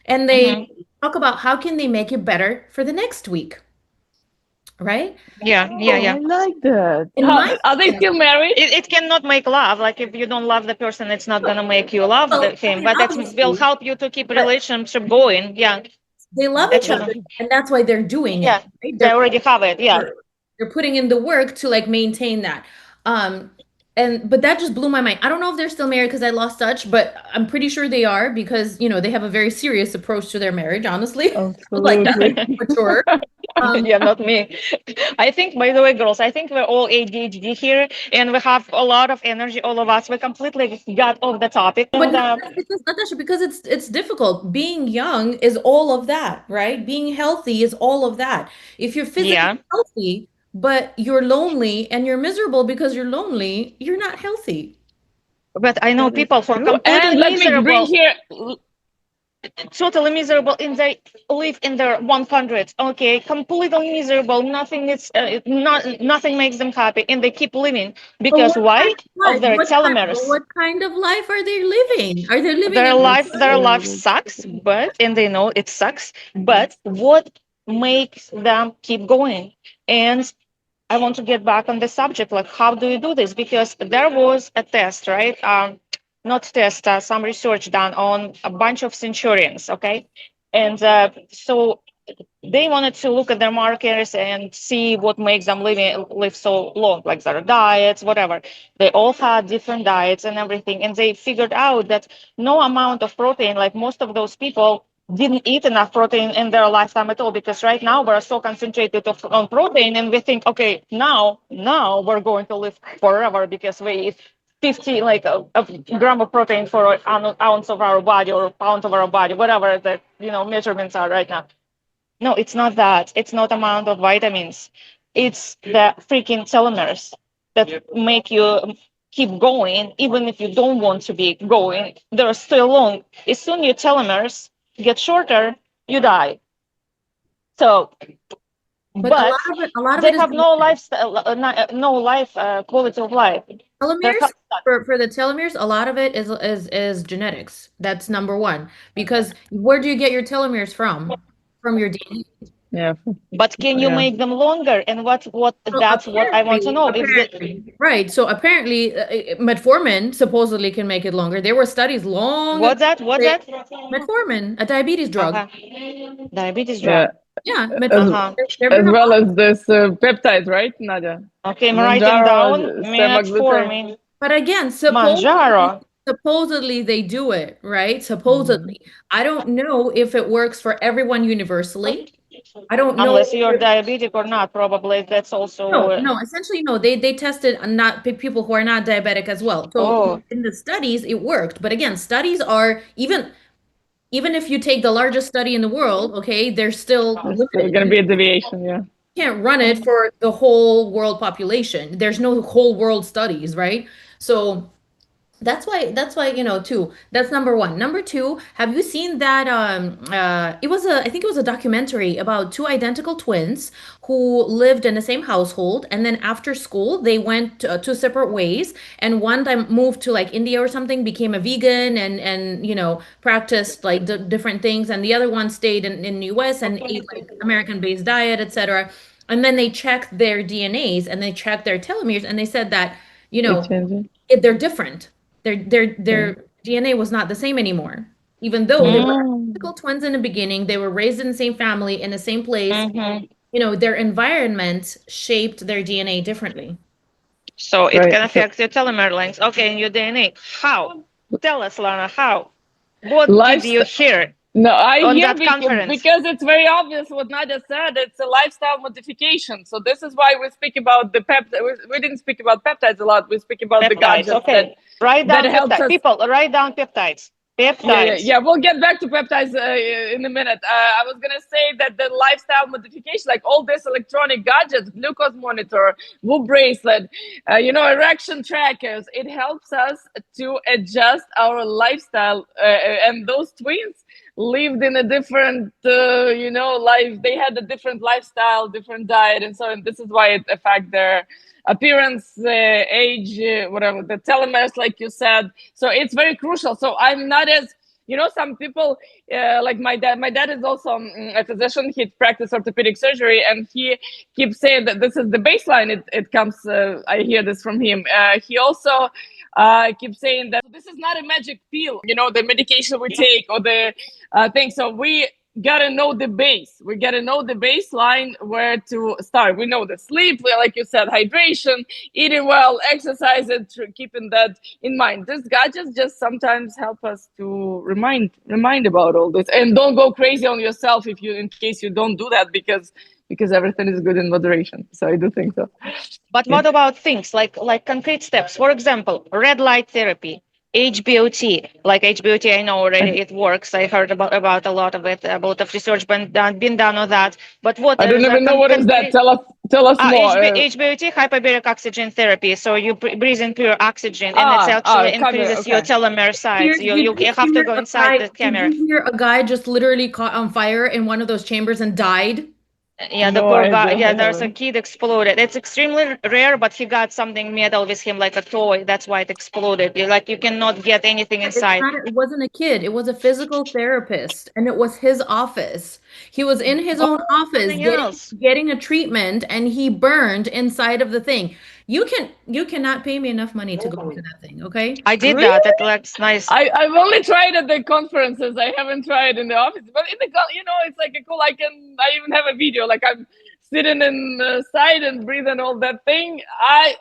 And they Hmm. talk about how can they make it better for the next week, right? Yeah, yeah, Oh, yeah. I like that. In my Are they head, still married? It cannot make love. Like if you don't love the person, it's not gonna make you love well, I him. mean, But that will obviously, help you to keep but relationship going. Yeah, they love each other, actually. and that's why they're doing it, Yeah, right? they already have it. Yeah. They're putting in the work to like maintain that. Um, and but that just blew my mind. I don't know if they're still married because I lost touch, but I'm pretty sure they are because they have a very serious approach to their marriage, honestly. Like that's Absolutely. mature. Um, Yeah, not me. I think, by the way, girls, I think we're all ADHD here, and we have a lot of energy, all of us. We completely got off the topic, but and no, that's because Natasha, because it's difficult. Being young is all of that, right? Being healthy is all of that. If you're physically yeah. healthy, but you're lonely and you're miserable because you're lonely, you're not healthy. But I know That is people who are true. completely And let me bring miserable, here. totally miserable, and they live in their 100s. Okay, completely miserable. Nothing is, nothing makes them happy, and they keep living But because what kind why? of Of life? their telomeres. What kind of life are they living? Are they living their in life their Yeah, life that's sucks, true. but and they know it sucks, but what makes them keep going? And I want to get back on the subject, like how do you do this? Because there was a test, right? Not test, some research done on a bunch of centurions, okay? And so they wanted to look at their markers and see what makes them live so long, like their diets, whatever. They all had different diets and everything, and they figured out that no amount of protein, like most of those people didn't eat enough protein in their lifetime at all, because right now we're so concentrated on protein, and we think, okay, now we're going to live forever because we eat 50 like a gram of protein for an ounce of our body or a pound of our body, whatever the measurements are right now. No, it's not that. It's not amount of vitamins. It's the freaking telomeres that make you keep going, even if you don't want to be going. They're still long. As soon your telomeres get shorter, you die. So But but a lot of they it is have no lifestyle, no life quality of life. Their telomeres. health. For the telomeres, a lot of it is genetics. That's number one. Because where do you get your telomeres from? From your DNA. Yeah. But can you Yeah. make them longer? And what So that's what I want to know. If the, right. So apparently, metformin supposedly can make it longer. There were studies long ago. what's that? What's That that? metformin, a diabetes drug. Uh-huh. Diabetes Yeah. drug. Yeah, As, metformin. Uh-huh. There've as been a well lot. as this peptides, right, Nadia? Okay, I'm writing down Manjaro, semaglutide. metformin. But again, Manjaro. supposedly they do it, right? Mhm. Supposedly. I don't know if it works for everyone universally. I don't know. Unless you're diabetic or not, probably that's also. No, essentially no. They tested on not people who are not diabetic as well. So Oh, in the studies it worked. But again, studies are even if you take the largest study in the world, okay, they're still There's still limited. gonna be a deviation, yeah. Can't run it for the whole world population. There's no whole world studies, right? So that's why too, that's number one. Number two, have you seen that it was a I think it was a documentary about two identical twins who lived in the same household, and then after school they went two separate ways, and one time moved to like India or something, became a vegan and practiced like different things, and the other one stayed in the US and ate like American based diet, etc. And then they checked their DNAs and they checked their telomeres, and they said that you It know changes. they're different. Yeah. Their DNA was not the same anymore. Even though they were mm, identical twins in the beginning, they were raised in the same family, in the same place. hmm. Their environment shaped their DNA differently. So it Right. can So affect your telomere length. Okay, in your DNA. How? Tell us, Lana, how? What did you lifestyle. hear No, I on hear that conference? because it's very obvious what Nadia said. It's a lifestyle modification. So this is why we speak about the peptide. We didn't speak about peptides a lot. We speak about the Peptides. gadgets that Okay. Write down helps peptides. us. People, write down peptides. Yeah, yeah, Peptides. yeah. We'll get back to peptides in a minute. I was gonna say that the lifestyle modification, like all this electronic gadgets, glucose monitor, Whoop bracelet, erection trackers, it helps us to adjust our lifestyle. And those twins lived in a different, life. They had a different lifestyle, different diet, and so on. This is why it affects their appearance, age, whatever, the telomeres, like you said. So it's very crucial. So I'm not as some people like my dad. My dad is also a physician. He practiced orthopedic surgery, and he keeps saying that this is the baseline. It comes. I hear this from him. He also keeps saying that this is not a magic pill. The medication we take or the thing. So we gotta know the base. We gotta know the baseline where to start. We know the sleep, like you said, hydration, eating well, exercise, and keeping that in mind. These gadgets just sometimes help us to remind about all this, and don't go crazy on yourself in case you don't do that because everything is good in moderation. So I do think so. But Yeah. what about things like concrete steps? For example, red light therapy, HBOT. Like HBOT, I know already it works. I heard about a lot of it. A lot of research been done on that. But what I don't is a even know what is that. concrete? Tell us more. HBOT, hyperbaric oxygen therapy. So you breathe in pure oxygen, and it actually Camera. increases your Okay. telomere size. You have to go inside the Did camera. you hear a guy just literally caught on fire in one of those chambers and died? Yeah, the No poor guy. idea. Yeah, I there's a haven't. kid exploded. It's extremely rare, but he got something metal with him, like a toy. That's why it exploded. You cannot get anything It's inside. not, it wasn't a kid, it was a physical therapist, and it was his office. He was in his Oh, own office something else. getting a treatment, and he burned inside of the thing. You cannot pay me enough money to go to that thing, okay? I did Really? that. It looks nice. I've only tried at the conferences. I haven't tried in the office. But in the it's like a cool. I even have a video. Like I'm sitting in the side and breathing all that thing. You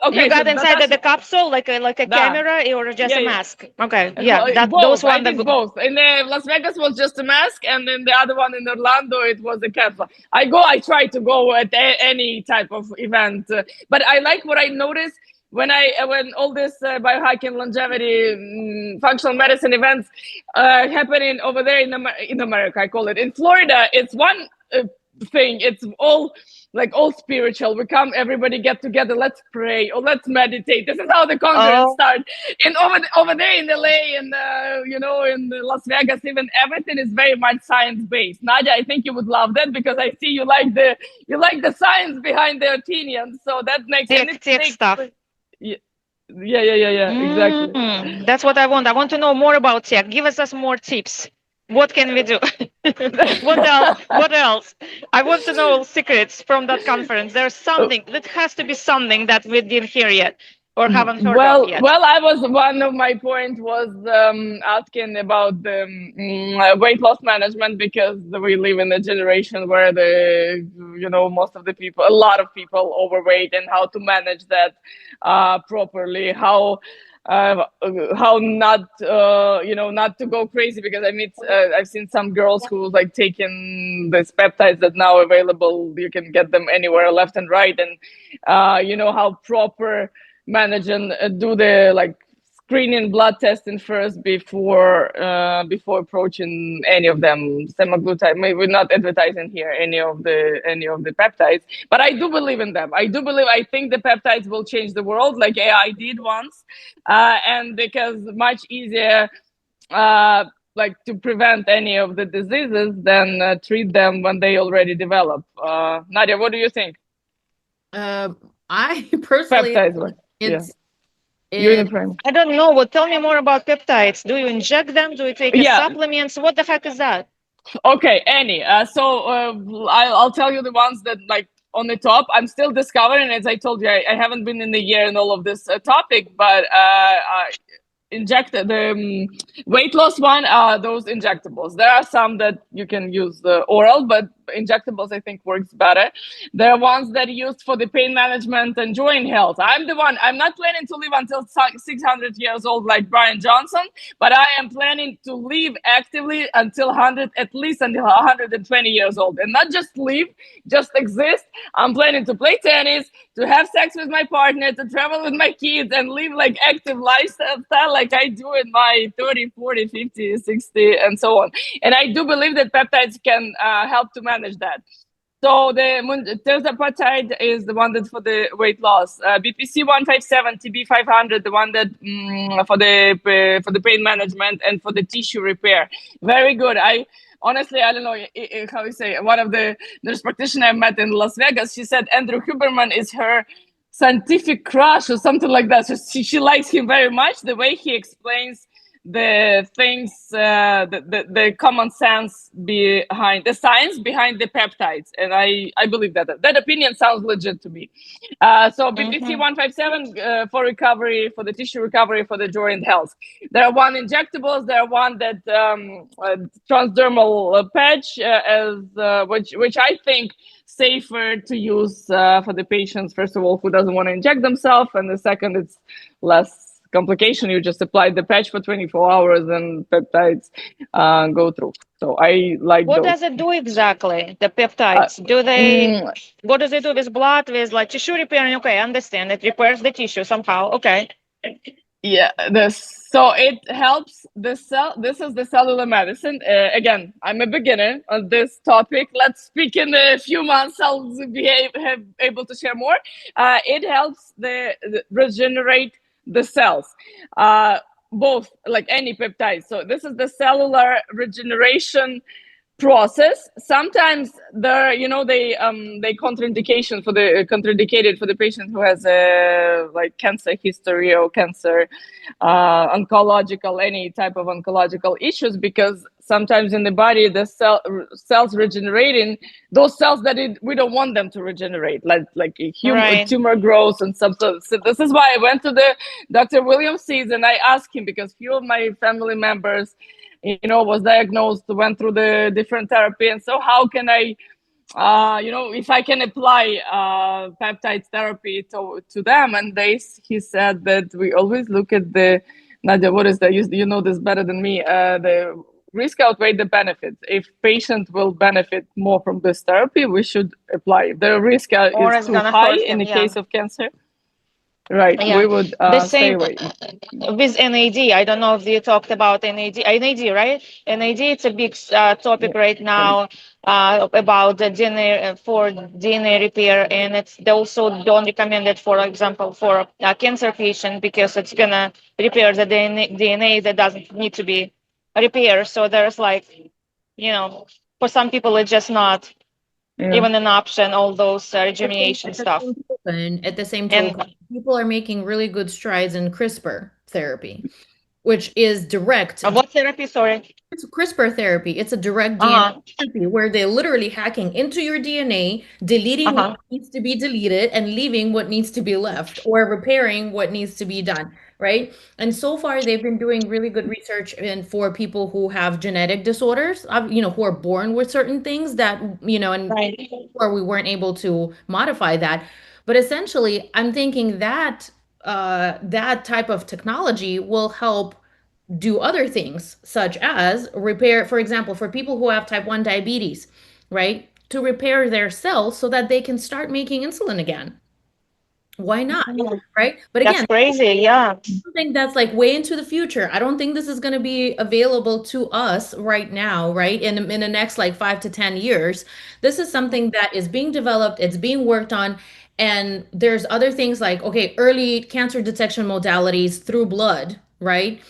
Okay. So got inside of the Natasha, capsule like a da, camera or just yeah, a yeah. mask. Okay, yeah, that those Both. I one did both. In Las Vegas was just a mask, and then the other one in Orlando it was a capsule. I try to go at any type of event, but I like what I noticed when all this biohacking, longevity, functional medicine events happening over there in America. I call it in Florida. It's one thing. It's all like all spiritual. We come, everybody get together, let's pray or let's meditate. This is how the conference Oh, starts. And over there in LA and in Las Vegas, even everything is very much science based. Nadia, I think you would love that because I see you like the science behind the opinions. So that makes and tech they stuff. explain. Yeah, exactly. That's what I want. I want to know more about tech. Give us more tips. What can we do? What else? What else? I want to know secrets from that conference. There's something that has to be something that we didn't hear yet or haven't heard of yet. I was one of my point was asking about the weight loss management because we live in a generation where most of the people, a lot of people overweight, and how to manage that properly. How not not to go crazy because I've seen some girls who like taking these peptides that now available. You can get them anywhere, left and right, and how proper manage and do the like screening blood testing first before approaching any of them. Semaglutide, maybe we're not advertising here any of the peptides, but I do believe in them. I think the peptides will change the world like AI did once, and because much easier like to prevent any of the diseases than treat them when they already develop. Nadia, what do you think? I personally, Peptides, it's it. Uniprime. I don't know. Well, tell me more about peptides. Do you inject them? Do you take as Yeah. supplements? What the heck is that? Okay. Any. I'll tell you the ones that like on the top. I'm still discovering. As I told you, I haven't been in the year in all of this topic, but injected the weight loss one are those injectables. There are some that you can use oral, but injectables I think works better. There are ones that are used for the pain management and joint health. I'm not planning to live until 600 years old like Brian Johnson, but I am planning to live actively until 100, at least until 120 years old, and not just live, just exist. I'm planning to play tennis, to have sex with my partner, to travel with my kids, and live like active lifestyle like I do in my 30, 40, 50, 60, and so on. And I do believe that peptides can help to manage that. So the terzapatide is the one that for the weight loss, BPC 157, TB 500, the one that for the pain management and for the tissue repair. Very good. Honestly, I don't know how you say. One of the nurse practitioner I met in Las Vegas, she said Andrew Huberman is her scientific crush or something like that. So she likes him very much. The way he explains the things, the common sense behind the science behind the peptides, and I believe that opinion sounds legit to me. So BPC 157 for recovery, for the tissue recovery, for the joint health. There are one injectables. There are one that transdermal patch, which I think safer to use for the patients. First of all, who doesn't want to inject themselves, and the second, it's less complication. You just apply the patch for 24 hours and peptides go through. So I like What those. does it do exactly? The peptides? What does it do with blood, with like tissue repairing? Okay, I understand. It repairs the tissue somehow. Okay. Yeah, so it helps the cell. This is the cellular medicine. Again, I'm a beginner on this topic. Let's speak in a few months. I'll be able to share more. It helps the regenerate the cells, both like any peptide. So this is the cellular regeneration process. Sometimes there, they contraindication for the contraindicated for the patient who has a like cancer history or cancer, oncological, any type of oncological issues, because sometimes in the body the cells regenerating those cells that we don't want them to regenerate, like a human tumor growth and stuff. So this is why I went to the Dr. William Seeds and I asked him, because few of my family members was diagnosed, went through the different therapy, and so how can I if I can apply peptide therapy to them. And he said that we always look at the, Nadia, what is that? You know this better than me. The risk outweigh the benefits. If patient will benefit more from this therapy, we should apply. The risk is too high in the case of cancer. Right. We Yeah, would the stay same away. with NAD. I don't know if you talked about NAD. NAD, right? NAD, it's a big topic Yeah. right now about the DNA for DNA repair, and it's they also don't recommend it, for example, for a cancer patient because it's gonna repair the DNA that doesn't need to be repaired. So there's like, for some people it's just not Yeah. even an option. All those rejuvenation At the stuff, same token, and people are making really good strides in CRISPR therapy, which is direct what therapy? Sorry. It's CRISPR therapy. It's a direct Uh DNA huh. therapy where they're literally hacking into your DNA, Uh deleting what huh. needs to be deleted and leaving what needs to be left or repairing what needs to be done, right? And so far they've been doing really good research in for people who have genetic disorders, who are born with certain things that, and Right. where we weren't able to modify that. But essentially, I'm thinking that that type of technology will help do other things, such as repair, for example, for people who have type 1 diabetes, right? To repair their cells so that they can start making insulin again. Why not? Right? But That's again, crazy. Yeah. something that's like way into the future. I don't think this is going to be available to us right now, right? In the next like 5 to 10 years. This is something that is being developed, it's being worked on, and there's other things like okay, early cancer detection modalities through blood, right?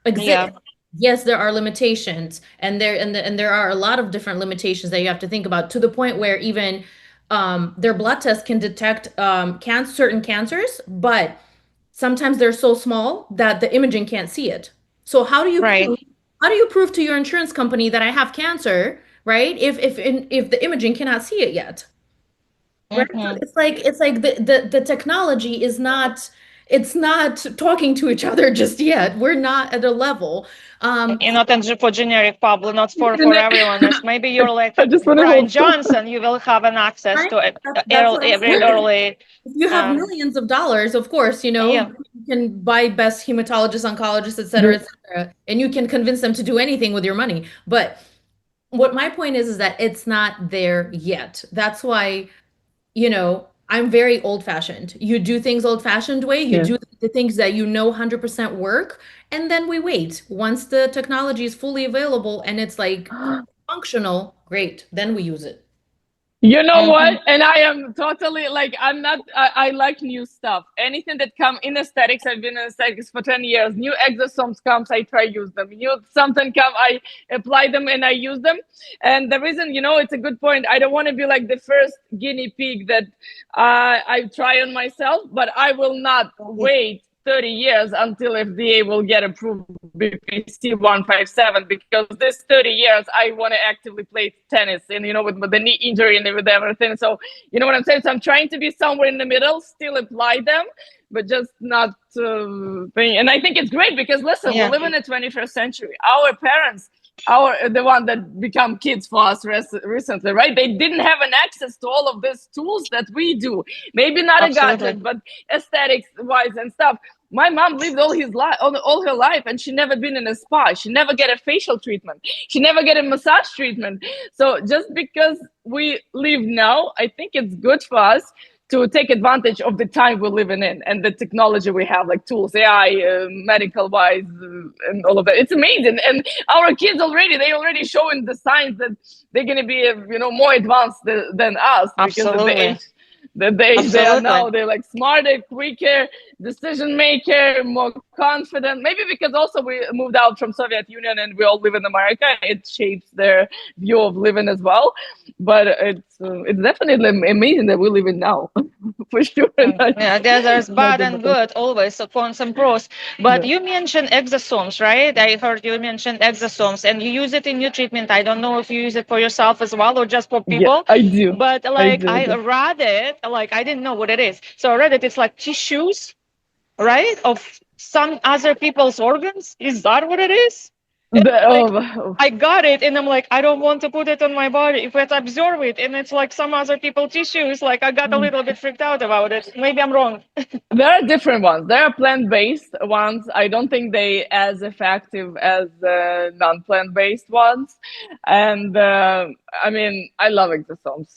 Exist. Yeah. Yes, there are limitations, and there are a lot of different limitations that you have to think about to the point where even their blood tests can detect certain cancers, but sometimes they're so small that the imaging can't see it. So Right. how do you prove to your insurance company that I have cancer, right? If the imaging cannot see it yet, right? So Mm-hmm. it's like the technology is not it's not talking to each other just yet. We're not at a level. Not for generic public, not for And everyone. There's maybe you're like I just want to Brian hope so. Johnson. You will have an access Right? to That's what I'm every saying. early. If you have Um, millions of dollars, of course, yeah. you can buy best hematologists, oncologists, Yeah. et cetera, and you can convince them to do anything with your money. But what my point is that it's not there yet. That's why, I'm very old-fashioned. You do things old-fashioned way, you Yeah. do the things that 100% work, and then we wait. Once the technology is fully available and it's like functional, great, then we use it. You know Mm-hmm. what? And I am totally like I'm not. I like new stuff. Anything that come in aesthetics. I've been in aesthetics for 10 years. New exosomes comes, I try use them. New something come, I apply them and I use them. And the reason, it's a good point. I don't want to be like the first guinea pig that I try on myself, but I will not wait 30 years until FDA will get approved BPC 157 because this 30 years I want to actively play tennis and with the knee injury and with everything. So you know what I'm saying? So I'm trying to be somewhere in the middle, still apply them, but just not and I think it's great because listen, we Yeah. live in the 21st century. Our parents the one that become kids for us recently, right? They didn't have an access to all of these tools that we do. Maybe not a Absolutely. gadget, but aesthetics wise and stuff. My mom lived all her life, and she never been in a spa. She never get a facial treatment. She never get a massage treatment. So just because we live now, I think it's good for us to take advantage of the time we're living in and the technology we have, like tools, AI, medical wise, and all of that. It's amazing, and our kids they already showing the signs that they're going to be more advanced than us because of the Absolutely. age that they are Absolutely. now. They're like smarter, quicker decision maker, more confident. Maybe because also we moved out from Soviet Union and we all live in America. It shapes their view of living as well. But it's definitely amazing that we live in now, for sure. Yeah, there's Not bad in the and past. good always, so cons and pros. But Yeah. you mentioned exosomes, right? I heard you mentioned exosomes, and you use it in your treatment. I don't know if you use it for yourself as well or just for Yeah, people. I do. But I like do. I I do. read it, like I didn't know what it is. So I read it. It's like tissues, right, of some other people's organs. Is that what it is? And The, I'm like, oh, I got it, and I'm like, I don't want to put it on my body if it absorb it, and it's like some other people tissues. Like I got a oh. little bit freaked out about it. Maybe I'm wrong. There are different ones. There are plant-based ones. I don't think they as effective as non-plant-based ones. And I mean, I love exosomes.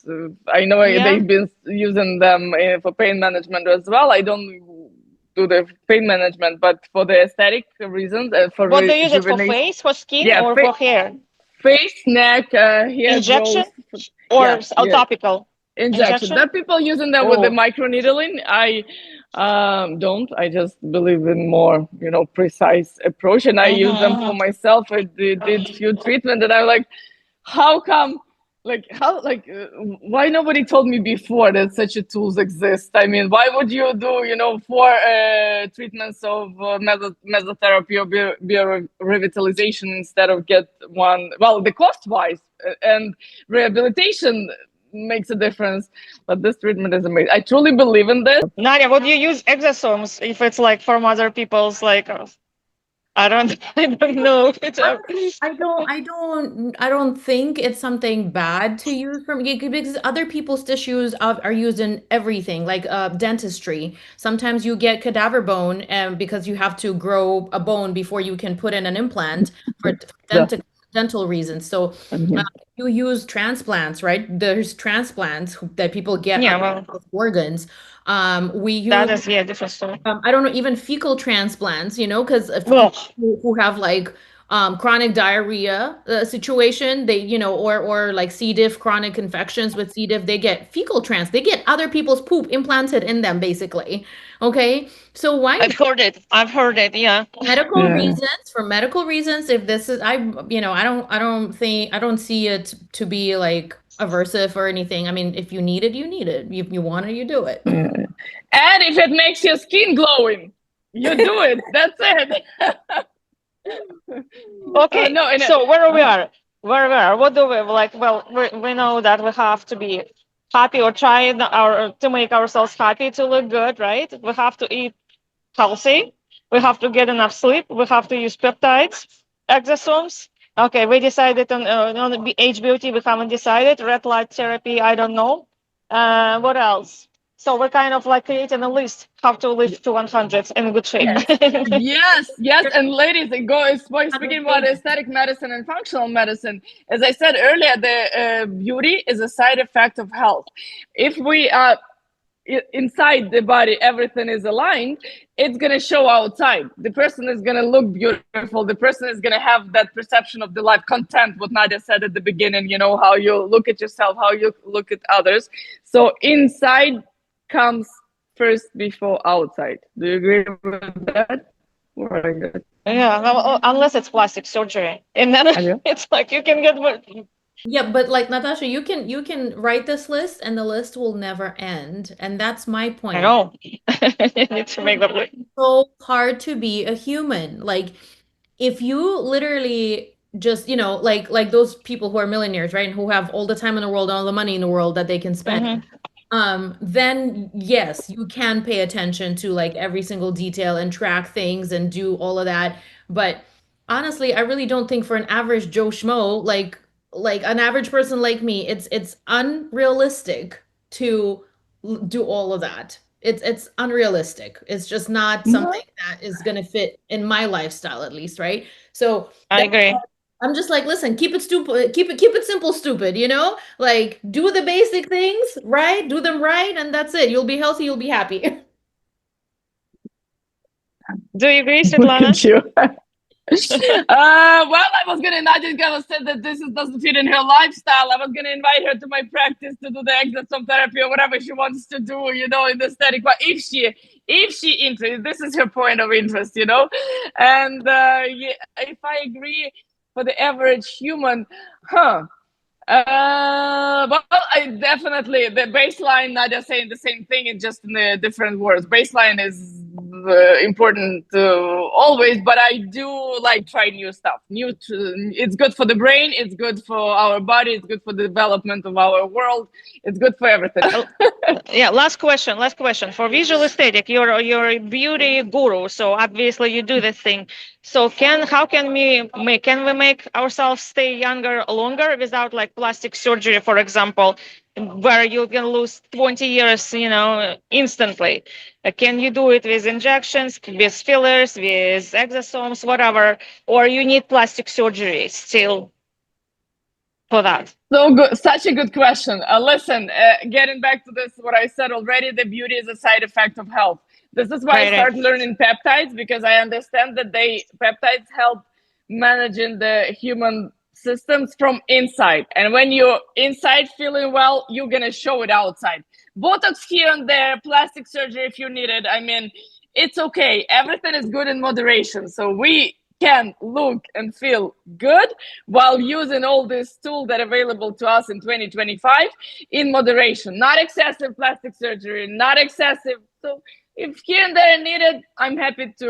I know Yeah. they've been using them for pain management as well. I don't. do the pain management, but for the aesthetic reasons, for What do you use it for? rejuvenation. Face, for skin, Yeah, or for hair? face, neck, hair Injection growth. or Yeah, yeah, topical? injection. There Injection? are people using that with the Oh. microneedling. I don't. I just believe in more, precise approach, and I use them for Mm-hmm. myself. I did few treatment, and I'm like, how come? Like how? Like why nobody told me before that such a tools exist? I mean, why would you do, four treatments of mesotherapy or revitalization instead of get one? Well, the cost wise and rehabilitation makes a difference, but this treatment is amazing. I truly believe in this. Nadia, would you use exosomes if it's like from other people's like I don't I don't know. Honestly, I don't think it's something bad to use from because other people's tissues are used in everything, like dentistry. Sometimes you get cadaver bone, because you have to grow a bone before you can put in an implant for Yeah. dental reasons. So uh, Mhm. you use transplants, right? There's transplants that people get Yeah, other well, people's organs. We that use is yeah different story. I don't know, even fecal transplants, because Well, people who have like chronic diarrhea situation, they, or like C. diff, chronic infections with C. diff, they get they get other people's poop implanted in them, basically. Okay. So why I've heard it. I've heard it. Yeah. medical Yeah. reasons, for medical reasons, if this is, I don't see it to be like aversive or anything. I mean, if you need it, you need it. If you want it, you do it. Yeah. And if it makes your skin glowing, you do it. That's it. Okay. No, and So where we uh-huh. are, what do we like? Well, we know that we have to be happy or try to make ourselves happy to look good, right? We have to eat healthy. We have to get enough sleep. We have to use peptides, exosomes. Okay, we decided on the age beauty. We haven't decided. Red light therapy. I don't know. What else? So we're kind of like creating a list how to live to 100 in good shape. Yes. Yes, yes, and ladies, it goes speaking 100 about pages. aesthetic medicine and functional medicine. As I said earlier, the beauty is a side effect of health. If we inside the body everything is aligned, it's going to show outside. The person is going to look beautiful. The person is going to have that perception of the life, content, what Nadia said at the beginning, how you look at yourself, how you look at others. So inside comes first before outside. Do you agree with that? Very good. Yeah, well, unless it's plastic surgery, and then Nadia? it's like you can get what Yeah, but like Natasha, you can write this list and the list will never end. And that's my I point. know. You need to make the So hard to be a human. Like if you literally just, like those people who are millionaires, right? And who have all the time in the world, all the money in the world that they can spend. hmm Then yes, you can pay attention to like every single detail and track things and do all of that. But honestly, I really don't think for an average Joe Schmo, like an average person like me, it's unrealistic to do all of that. It's unrealistic. It's just not something No. that is gonna fit in my lifestyle, at least, right? So I agree. I'm just like, listen, keep it stupid, keep it simple, stupid, Like do the basic things, right? Do them right, and that's it. You'll be healthy, you'll be happy. Do you agree, Look Svetlana? at you. Well, I was gonna not just gonna say that doesn't fit in her lifestyle. I was gonna invite her to my practice to do the exosome therapy or whatever she wants to do, in the aesthetic. But if she interested, this is her point of interest, And yeah, if I agree for the average human, huh? Well, I definitely the baseline. Not just saying the same thing, in just in the different words. Baseline is important always, but I do like try new stuff. It's good for the brain. It's good for our body. It's good for the development of our world. It's good for everything. Yeah, last question. Last question. For visual aesthetic, you're a beauty guru, so obviously you do this thing. So how can we make ourselves stay younger longer without like plastic surgery, for example, where you can lose 20 years, instantly? Can you do it with injections, with fillers, with exosomes, whatever, or you need plastic surgery still for that? So good, such a good question. Listen, getting back to this, what I said already, the beauty is a side effect of health. This is why I Right. started learning peptides, because I understand that peptides help managing the human systems from inside. And when you're inside feeling well, you're gonna show it outside. Botox here and there, plastic surgery if you need it. I mean, it's okay. Everything is good in moderation. So we can look and feel good while using all this tool that are available to us in 2025 in moderation. Not excessive plastic surgery, not excessive. So if here and there needed, I'm happy to,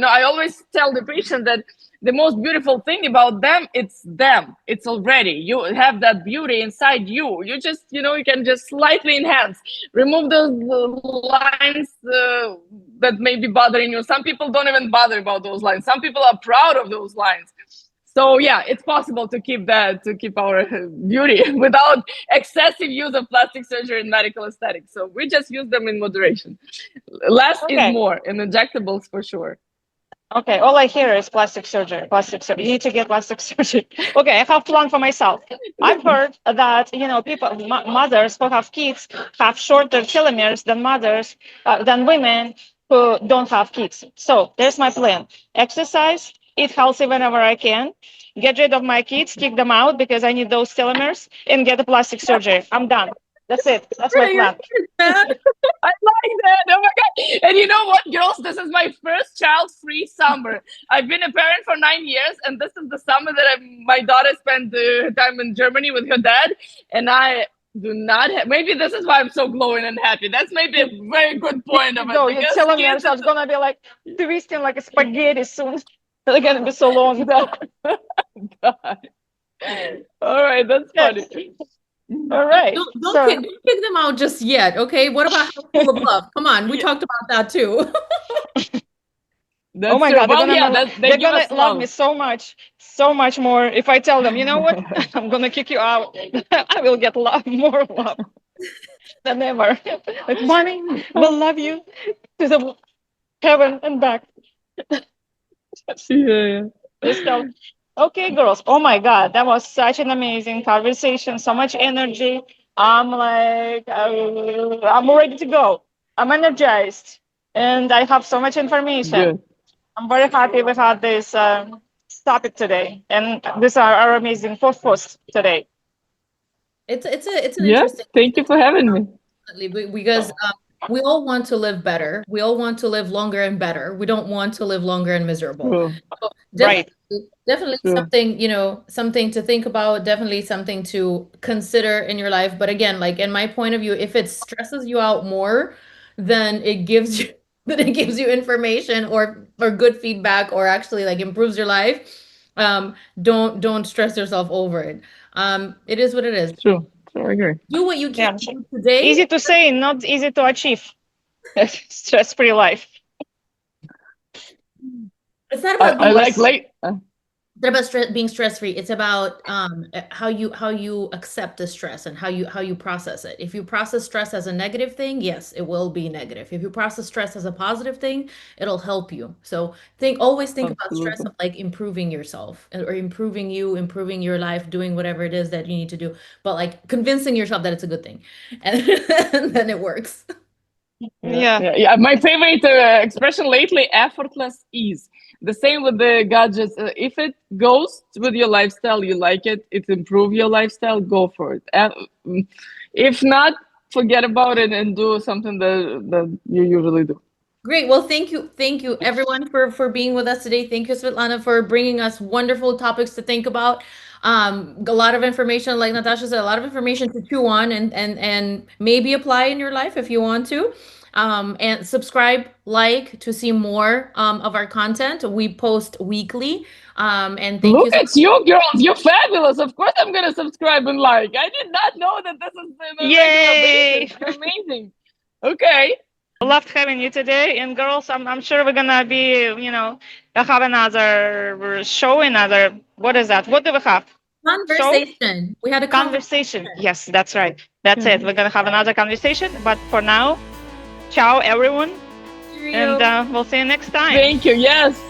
I always tell the patient that the most beautiful thing about them, it's them. It's already, you have that beauty inside you. You just, you can just slightly enhance, remove those lines that may be bothering you. Some people don't even bother about those lines. Some people are proud of those lines. So yeah, it's possible to keep our beauty without excessive use of plastic surgery and medical aesthetics. So we just use them in moderation. Less is more in injectables for sure. Okay, all I hear is plastic surgery, plastic surgery. You need to get plastic surgery. Okay, I have plan for myself. I've heard that, people, mothers who have kids have shorter telomeres than women who don't have kids. So there's my plan. Exercise, eat healthy whenever I can, get rid of my kids, kick them out because I need those telomeres, and get a plastic surgery. I'm done. That's it. That's my plan. I like that. Oh my God. And you know what, girls? This is my first child-free summer. I've been a parent for 9 years, and this is the summer that my daughter spent time in Germany with her dad. And I do not have, maybe this is why I'm so glowing and happy. That's maybe a very good point of it. No, you're telling me it's going to be like twisting like a spaghetti soon. They're going to be so long. God. All right, that's funny. All right. Don't kick them out just yet, okay? What about House Full of Love? Come on, we talked about that too. Oh my God, they're gonna love me so much more if I tell them, you know what? I'm gonna kick you out. I will get more love than ever. Like, mommy, we'll love you to the heaven and back. Yeah. Okay, girls. Oh my God, that was such an amazing conversation. So much energy. I'm like, I'm ready to go. I'm energized, and I have so much information. Good. I'm very happy we had this topic today, and these are our amazing posts today. It's an interesting. Thank you for having me. Because we all want to live better. We all want to live longer and better. We don't want to live longer and miserable. Cool. So Right. definitely something, something to think about, definitely something to consider in your life. But again, like in my point of view, if it stresses you out more than it gives you information or good feedback or actually like improves your life, don't stress yourself over it. It is what it is. True. I agree. Do what you can do today. Easy to say, not easy to achieve. Stress-free life. It's not about I like It's not about being stress-free. It's about how you accept the stress and how you process it. If you process stress as a negative thing, yes, it will be negative. If you process stress as a positive thing, it'll help you. So always think about stress of like improving yourself or improving your life, doing whatever it is that you need to do, but like convincing yourself that it's a good thing, and, and then it works. Yeah. My favorite expression lately: effortless ease. The same with the gadgets. If it goes with your lifestyle, you like it, it improves your lifestyle, go for it. If not, forget about it and do something that you usually do. Great. Well, thank you everyone for being with us today. Thank you, Svitlana, for bringing us wonderful topics to think about. A lot of information, like Natasha said, a lot of information to chew on and maybe apply in your life if you want to. And subscribe, like to see more of our content. We post weekly. And thank you. Look at you, girls. You're fabulous. Of course, I'm gonna subscribe and like. I did not know that this is a regular basis. You're amazing. Okay. Loved having you today, and girls, I'm sure we're gonna be, have another show, what is that? What do we have? Conversation. Show? We had a conversation. Yes, that's right. That's it. We're gonna have another conversation, but for now, ciao everyone, and we'll see you next time. Thank you. Yes.